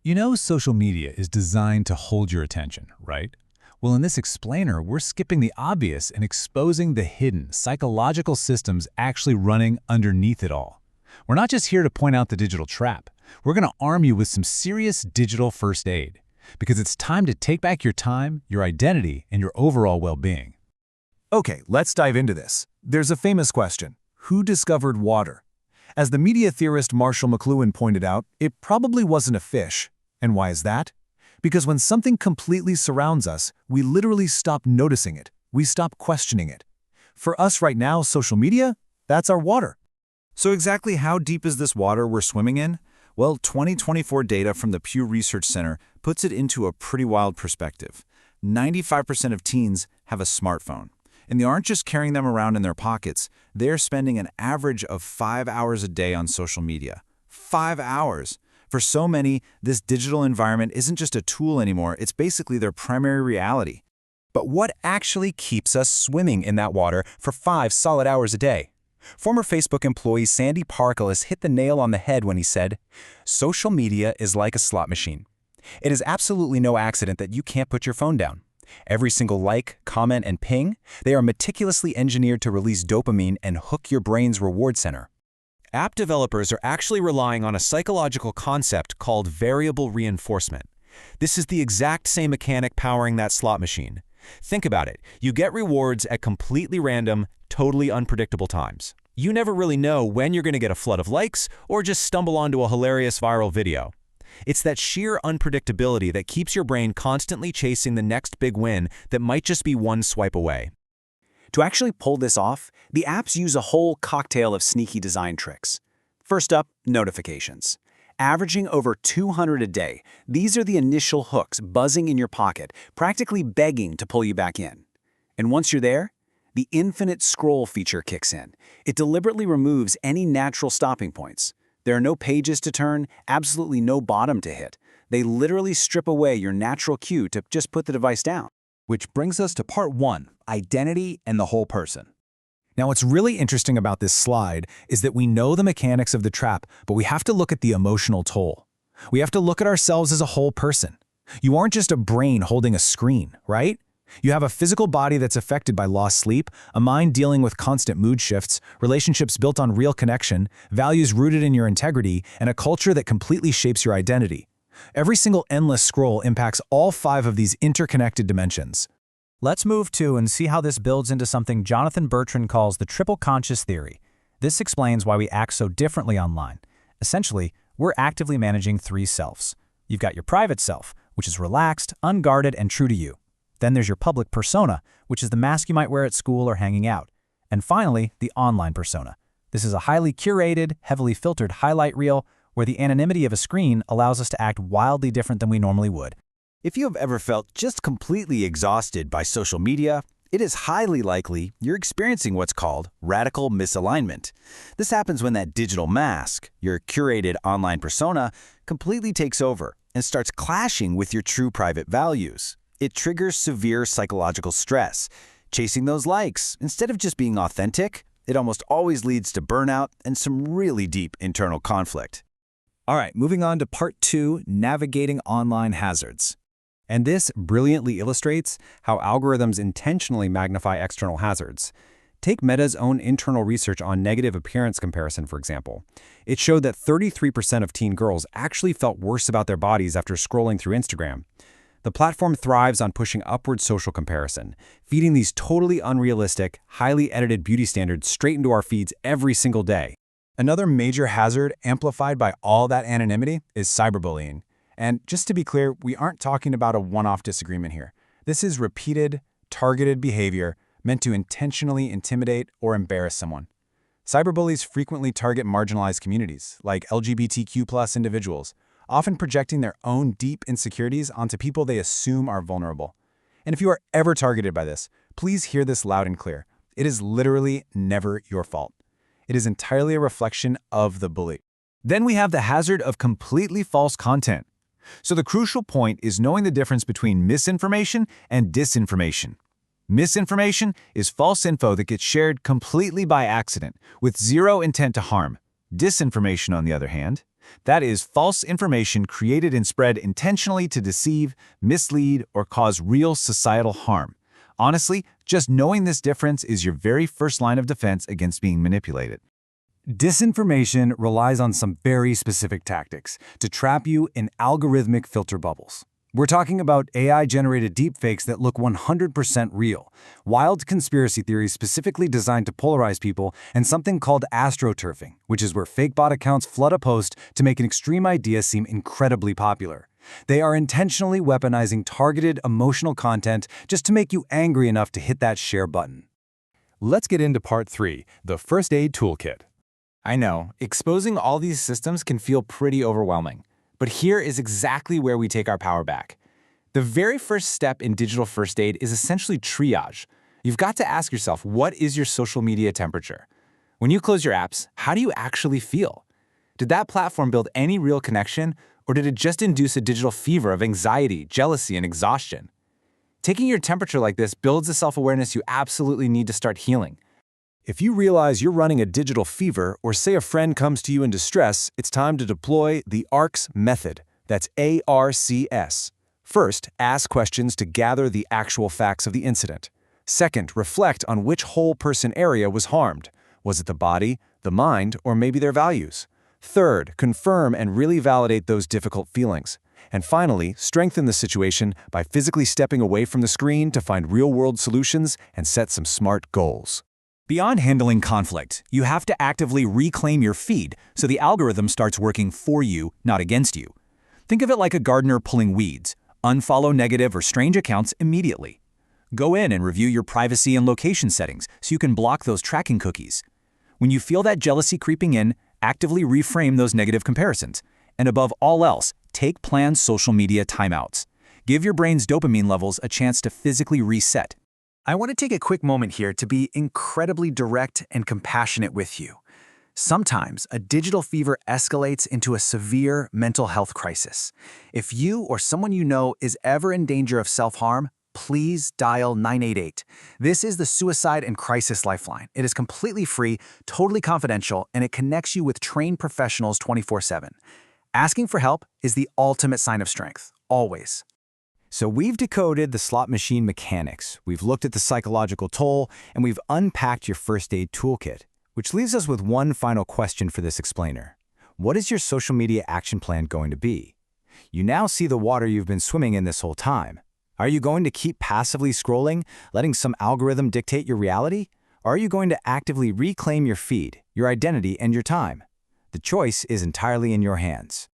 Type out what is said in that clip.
You know, social media is designed to hold your attention, right? Well, in this explainer, we're skipping the obvious and exposing the hidden psychological systems actually running underneath it all. We're not just here to point out the digital trap. We're going to arm you with some serious digital first aid, because it's time to take back your time, your identity, and your overall well-being. Okay, let's dive into this. There's a famous question: who discovered water? As the media theorist Marshall McLuhan pointed out, it probably wasn't a fish. And why is that? Because when something completely surrounds us, we literally stop noticing it. We stop questioning it. For us right now, social media, that's our water. So exactly how deep is this water we're swimming in? Well, 2024 data from the Pew Research Center puts it into a pretty wild perspective. 95% of teens have a smartphone. And they aren't just carrying them around in their pockets, they're spending an average of 5 hours a day on social media. 5 hours! For so many, this digital environment isn't just a tool anymore, it's basically their primary reality. But what actually keeps us swimming in that water for 5 solid hours a day? Former Facebook employee Sandy Parkles hit the nail on the head when he said, "Social media is like a slot machine. It is absolutely no accident that you can't put your phone down. Every single like, comment, and ping, they are meticulously engineered to release dopamine and hook your brain's reward center." App developers are actually relying on a psychological concept called variable reinforcement. This is the exact same mechanic powering that slot machine. Think about it. You get rewards at completely random, totally unpredictable times. You never really know when you're going to get a flood of likes or just stumble onto a hilarious viral video. It's that sheer unpredictability that keeps your brain constantly chasing the next big win that might just be one swipe away. To actually pull this off, the apps use a whole cocktail of sneaky design tricks. First up, notifications. Averaging over 200 a day, these are the initial hooks buzzing in your pocket, practically begging to pull you back in. And once you're there, the infinite scroll feature kicks in. It deliberately removes any natural stopping points. There are no pages to turn, absolutely no bottom to hit. They literally strip away your natural cue to just put the device down. Which brings us to part 1, identity and the whole person. Now, what's really interesting about this slide is that we know the mechanics of the trap, but we have to look at the emotional toll. We have to look at ourselves as a whole person. You aren't just a brain holding a screen, right? You have a physical body that's affected by lost sleep, a mind dealing with constant mood shifts, relationships built on real connection, values rooted in your integrity, and a culture that completely shapes your identity. Every single endless scroll impacts all 5 of these interconnected dimensions. Let's move to and see how this builds into something Jonathan Bertrand calls the triple conscious theory. This explains why we act so differently online. Essentially, we're actively managing 3 selves. You've got your private self, which is relaxed, unguarded, and true to you. Then there's your public persona, which is the mask you might wear at school or hanging out. And finally, the online persona. This is a highly curated, heavily filtered highlight reel where the anonymity of a screen allows us to act wildly different than we normally would. If you have ever felt just completely exhausted by social media, it is highly likely you're experiencing what's called radical misalignment. This happens when that digital mask, your curated online persona, completely takes over and starts clashing with your true private values. It triggers severe psychological stress. Chasing those likes, instead of just being authentic, it almost always leads to burnout and some really deep internal conflict. All right, moving on to part 2, navigating online hazards. And this brilliantly illustrates how algorithms intentionally magnify external hazards. Take Meta's own internal research on negative appearance comparison, for example. It showed that 33% of teen girls actually felt worse about their bodies after scrolling through Instagram. The platform thrives on pushing upward social comparison, feeding these totally unrealistic, highly edited beauty standards straight into our feeds every single day. Another major hazard amplified by all that anonymity is cyberbullying. And just to be clear, we aren't talking about a one-off disagreement here. This is repeated, targeted behavior meant to intentionally intimidate or embarrass someone. Cyberbullies frequently target marginalized communities, like LGBTQ+ individuals, often projecting their own deep insecurities onto people they assume are vulnerable. And if you are ever targeted by this, please hear this loud and clear. It is literally never your fault. It is entirely a reflection of the bully. Then we have the hazard of completely false content. So the crucial point is knowing the difference between misinformation and disinformation. Misinformation is false info that gets shared completely by accident, with zero intent to harm. Disinformation, on the other hand, That is, false information created and spread intentionally to deceive, mislead, or cause real societal harm. Honestly, just knowing this difference is your very first line of defense against being manipulated. Disinformation relies on some very specific tactics to trap you in algorithmic filter bubbles. We're talking about AI-generated deepfakes that look 100% real, wild conspiracy theories specifically designed to polarize people, and something called astroturfing, which is where fake bot accounts flood a post to make an extreme idea seem incredibly popular. They are intentionally weaponizing targeted emotional content just to make you angry enough to hit that share button. Let's get into part 3, the First Aid Toolkit. I know, exposing all these systems can feel pretty overwhelming. But here is exactly where we take our power back. The very first step in digital first aid is essentially triage. You've got to ask yourself, what is your social media temperature? When you close your apps, how do you actually feel? Did that platform build any real connection, or did it just induce a digital fever of anxiety, jealousy, and exhaustion? Taking your temperature like this builds the self-awareness you absolutely need to start healing. If you realize you're running a digital fever, or say a friend comes to you in distress, it's time to deploy the ARCS method. That's ARCS. First, ask questions to gather the actual facts of the incident. Second, reflect on which whole person area was harmed. Was it the body, the mind, or maybe their values? Third, confirm and really validate those difficult feelings. And finally, strengthen the situation by physically stepping away from the screen to find real-world solutions and set some smart goals. Beyond handling conflict, you have to actively reclaim your feed so the algorithm starts working for you, not against you. Think of it like a gardener pulling weeds. Unfollow negative or strange accounts immediately. Go in and review your privacy and location settings so you can block those tracking cookies. When you feel that jealousy creeping in, actively reframe those negative comparisons. And above all else, take planned social media timeouts. Give your brain's dopamine levels a chance to physically reset. I want to take a quick moment here to be incredibly direct and compassionate with you. Sometimes a digital fever escalates into a severe mental health crisis. If you or someone you know is ever in danger of self-harm, please dial 988. This is the Suicide and Crisis Lifeline. It is completely free, totally confidential, and it connects you with trained professionals 24/7. Asking for help is the ultimate sign of strength, always. So we've decoded the slot machine mechanics, we've looked at the psychological toll, and we've unpacked your first aid toolkit, which leaves us with one final question for this explainer. What is your social media action plan going to be? You now see the water you've been swimming in this whole time. Are you going to keep passively scrolling, letting some algorithm dictate your reality? Or are you going to actively reclaim your feed, your identity, and your time? The choice is entirely in your hands.